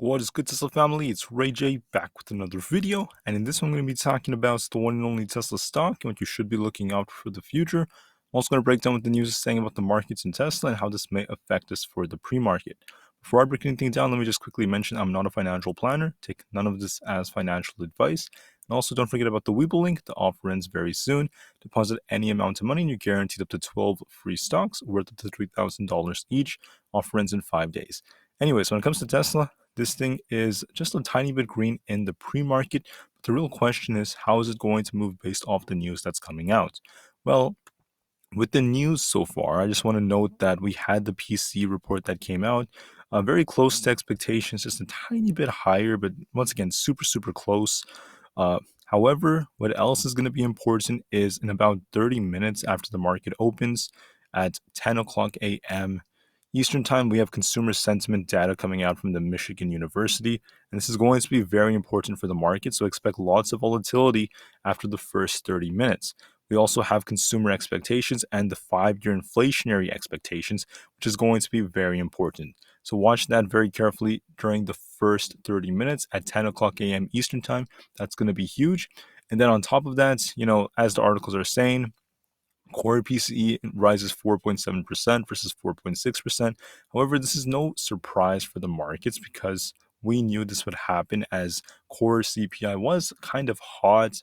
What is good, Tesla family? It's Ray J back with another video, and in this one I'm going to be talking about the one and only Tesla stock and what you should be looking out for the future. I'm also going to break down what the news is saying about the markets in Tesla and how this may affect us for the pre-market. Before I break anything down, let me just quickly mention I'm not a financial planner. Take none of this as financial advice. And also don't forget about the Webull link. The offer ends very soon. Deposit any amount of money and you're guaranteed up to 12 free stocks worth up to $3,000 each. Offer ends in 5 days. Anyways, when it comes to Tesla, this thing is just a tiny bit green in the pre-market, but the real question is, how is it going to move based off the news that's coming out? Well, with the news so far, I just want to note that we had the PC report that came out, very close to expectations, just a tiny bit higher, but once again, super close. However, what else is going to be important is in about 30 minutes after the market opens at 10 o'clock a.m. Eastern Time, we have consumer sentiment data coming out from the Michigan University, and this is going to be very important for the market, so expect lots of volatility after the first 30 minutes. We also have consumer expectations and the 5-year inflationary expectations, which is going to be very important. So watch that very carefully during the first 30 minutes at 10 o'clock a.m. Eastern Time. That's going to be huge. And then on top of that, as the articles are saying, core PCE rises 4.7% versus 4.6%. However, this is no surprise for the markets because we knew this would happen as core CPI was kind of hot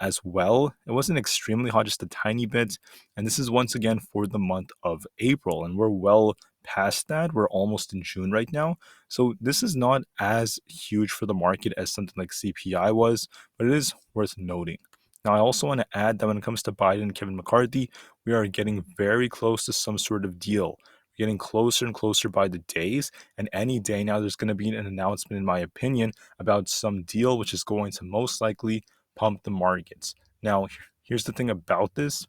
as well. It wasn't extremely hot, just a tiny bit. And this is once again for the month of April. And we're well past that. We're almost in June right now. So this is not as huge for the market as something like CPI was, but it is worth noting. Now, I also want to add that when it comes to Biden and Kevin McCarthy, we are getting very close to some sort of deal. We're getting closer and closer by the days, and any day now there's going to be an announcement, in my opinion, about some deal which is going to most likely pump the markets. Now, here's the thing about this.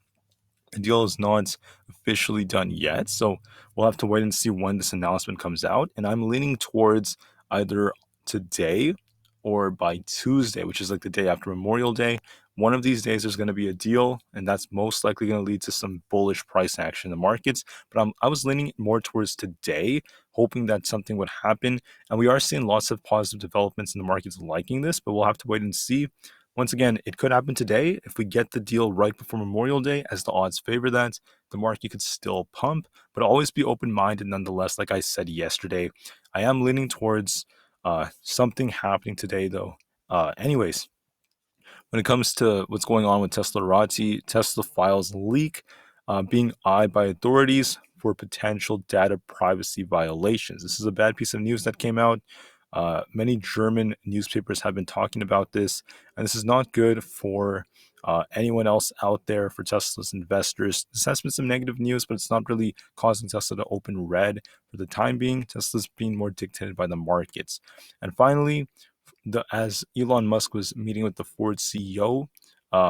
The deal is not officially done yet, so we'll have to wait and see when this announcement comes out, and I'm leaning towards either today or by Tuesday, which is like the day after Memorial Day. One of these days, there's going to be a deal, and that's most likely going to lead to some bullish price action in the markets. But I was leaning more towards today, hoping that something would happen. And we are seeing lots of positive developments in the markets liking this, but we'll have to wait and see. Once again, it could happen today. If we get the deal right before Memorial Day, as the odds favor that, the market could still pump, but always be open-minded nonetheless. Like I said yesterday, I am leaning towards something happening today, though. Anyways, when it comes to what's going on with Tesla Rati, Tesla files leak being eyed by authorities for potential data privacy violations. This is a bad piece of news that came out. Many German newspapers have been talking about this, and this is not good for anyone else out there, for Tesla's investors. This has been some negative news, but it's not really causing Tesla to open red for the time being. Tesla's being more dictated by the markets. And finally, as Elon Musk was meeting with the Ford CEO,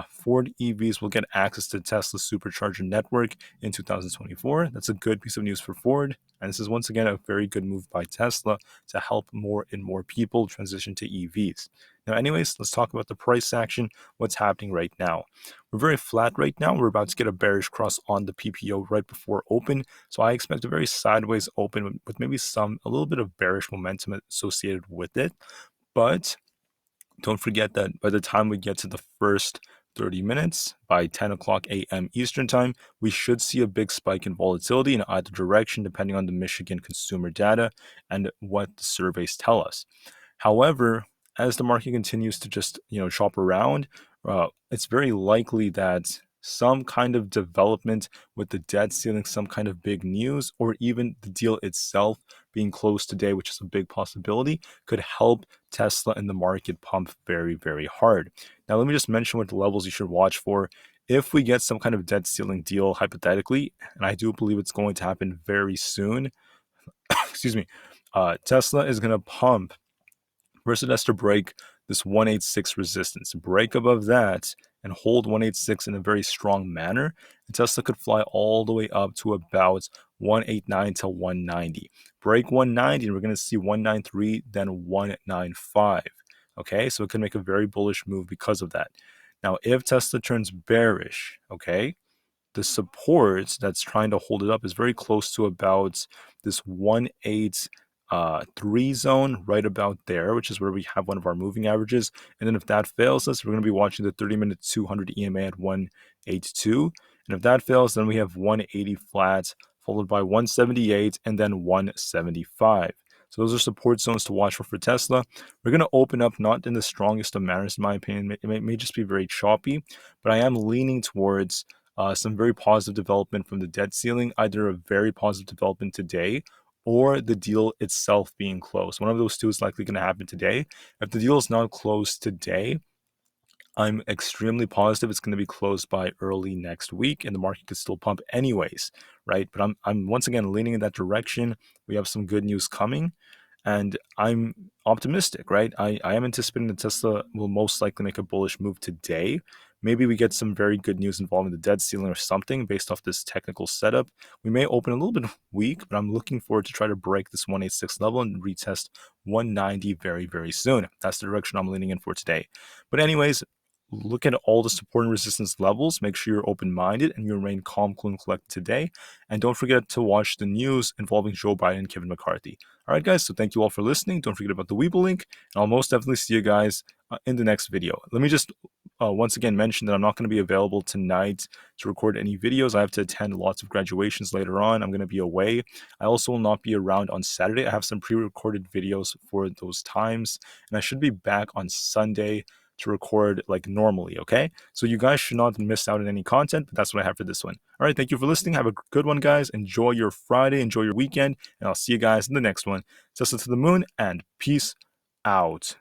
Ford EVs will get access to Tesla's supercharger network in 2024. That's a good piece of news for Ford. And this is once again a very good move by Tesla to help more and more people transition to EVs. Now, anyways, let's talk about the price action, what's happening right now. We're very flat right now. We're about to get a bearish cross on the PPO right before open. So I expect a very sideways open with maybe a little bit of bearish momentum associated with it. But don't forget that by the time we get to the first 30 minutes, by 10 o'clock a.m. Eastern Time, we should see a big spike in volatility in either direction, depending on the Michigan consumer data and what the surveys tell us. However, as the market continues to just shop around, it's very likely that some kind of development with the debt ceiling, some kind of big news, or even the deal itself being closed today, which is a big possibility, could help Tesla and the market pump very hard. Now, let me just mention what the levels you should watch for. If we get some kind of debt ceiling deal, hypothetically, and I do believe it's going to happen very soon, excuse me, Tesla is going to pump. First, it has to break this 186 resistance, break above that, and hold 186 in a very strong manner. And Tesla could fly all the way up to about 189 to 190. Break 190, and we're going to see 193, then 195. Okay, so it could make a very bullish move because of that. Now, if Tesla turns bearish, okay, the support that's trying to hold it up is very close to about this 1.8 3 zone right about there, which is where we have one of our moving averages. And then if that fails us, we're going to be watching the 30-minute 200 EMA at 182. And if that fails, then we have 180 flats, followed by 178 and then 175. So those are support zones to watch for Tesla. We're going to open up not in the strongest of manners, in my opinion. It may just be very choppy, but I am leaning towards some very positive development from the debt ceiling, either a very positive development today or the deal itself being closed. One of those two is likely going to happen today. If the deal is not closed today, I'm extremely positive it's going to be closed by early next week, and the market could still pump anyways, right? But I'm once again leaning in that direction. We have some good news coming, and I'm optimistic, right? I am anticipating that Tesla will most likely make a bullish move today. Maybe we get some very good news involving the debt ceiling or something based off this technical setup. We may open a little bit weak, but I'm looking forward to try to break this 186 level and retest 190 very, very soon. That's the direction I'm leaning in for today. But anyways, look at all the support and resistance levels. Make sure you're open-minded and you remain calm, cool, and collected today. And don't forget to watch the news involving Joe Biden and Kevin McCarthy. All right, guys, so thank you all for listening. Don't forget about the Weeble link, and I'll most definitely see you guys in the next video. Let me just once again mention that I'm not going to be available tonight to record any videos. I have to attend lots of graduations later on. I'm going to be away. I also will not be around on Saturday. I have some pre-recorded videos for those times, and I should be back on Sunday to record like normally, okay? So you guys should not miss out on any content, but that's what I have for this one. All right, thank you for listening. Have a good one, guys. Enjoy your Friday, enjoy your weekend, and I'll see you guys in the next one. Tesla to the moon, and peace out.